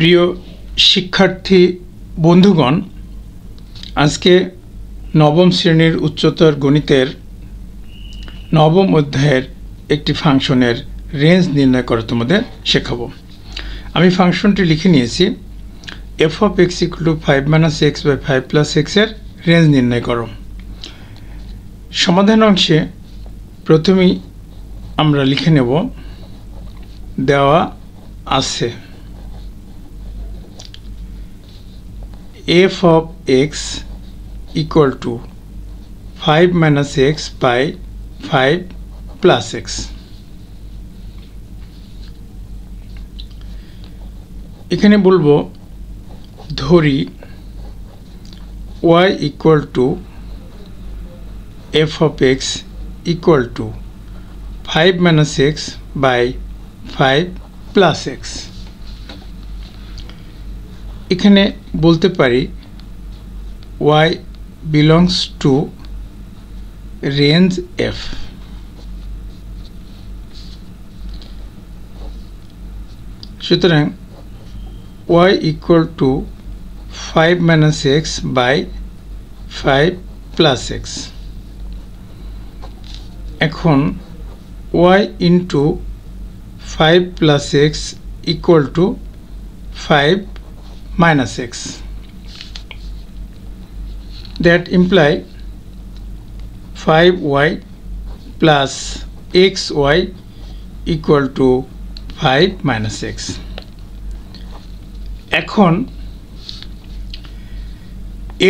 প্রিয় শিক্ষার্থী বন্ধুগণ, আজকে নবম শ্রেণীর উচ্চতর গণিতের নবম অধ্যায়ের একটি ফাংশনের রেঞ্জ নির্ণয় করা তোমাদের শেখাবো। আমি ফাংশনটি লিখে নিয়েছি, f of x equal to 5 - x by 5 plus x এর রেঞ্জ নির্ণয় করো। সমাধান অংশে প্রথমেই আমরা লিখে নেব, দেওয়া আছে f of x equal to 5 - x by 5 plus x। এখানে বলবো ধরি y equal to f of x equal to 5 - x by 5 plus x। এখানে বলতে পারি y belongs to range f। সুতরাং y equal to 5 - x by 5 plus x। এখন y into 5 plus x equal to 5 minus x। That imply 5y plus xy equal to 5 minus x। এখন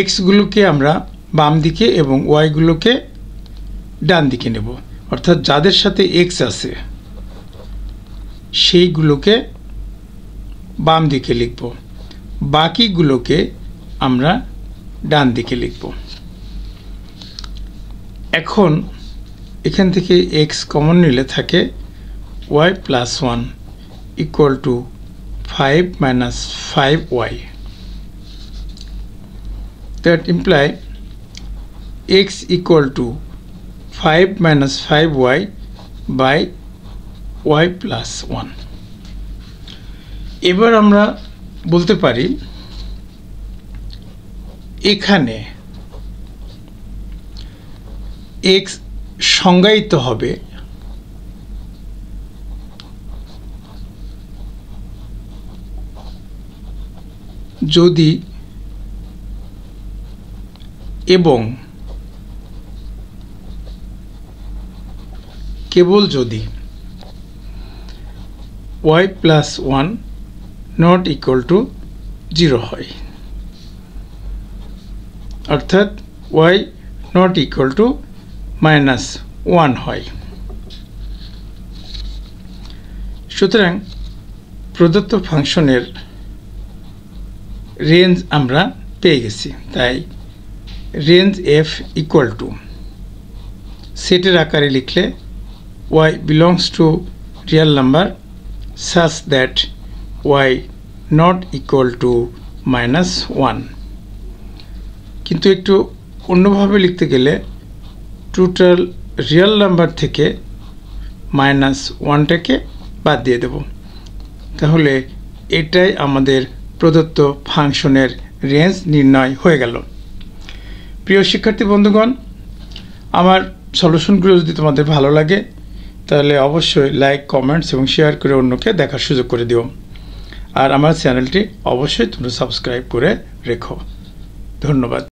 x গুলোকে আমরা বাম দিকে এবং y গুলোকে ডান দিকে নেব, অর্থাৎ যাদের সাথে x আছে সেইগুলোকে বাম দিকে লিখব, বাকিগুলোকে আমরা ডান দিকে লিখব। এখন এখান থেকে x কমন নিলে থাকে y plus 1 equal to 5 minus 5y। That imply x equal to 5 minus 5y by y plus 1। এবার আমরা বলতে পারি এখানে x সংজ্ঞায়িত হবে যদি এবং কেবল যদি y plus 1 not equal to 0 হয়, অর্থাৎ y not equal to -1 হয়। সুতরাং প্রদত্ত ফাংশনের রেঞ্জ আমরা পেয়ে গেছি। তাই রেঞ্জ f equal to সেটের আকারে লিখলে y belongs to real number such that y not equal to -1। কিন্তু একটু অন্যভাবে লিখতে গেলে টোটাল রিয়েল নাম্বার থেকে -1টাকে বাদ দিয়ে দেব, তাহলে এটাই আমাদের প্রদত্ত ফাংশনের রেঞ্জ নির্ণয় হয়ে গেল। প্রিয় শিক্ষার্থী বন্ধুগণ, আমার সলিউশনগুলো যদি তোমাদের ভালো লাগে তাহলে অবশ্যই লাইক, কমেন্টস এবং শেয়ার করে অন্যকে দেখার সুযোগ করে দিও। আর আমার চ্যানেলটি অবশ্যই তোমরা সাবস্ক্রাইব করে রেখো। ধন্যবাদ।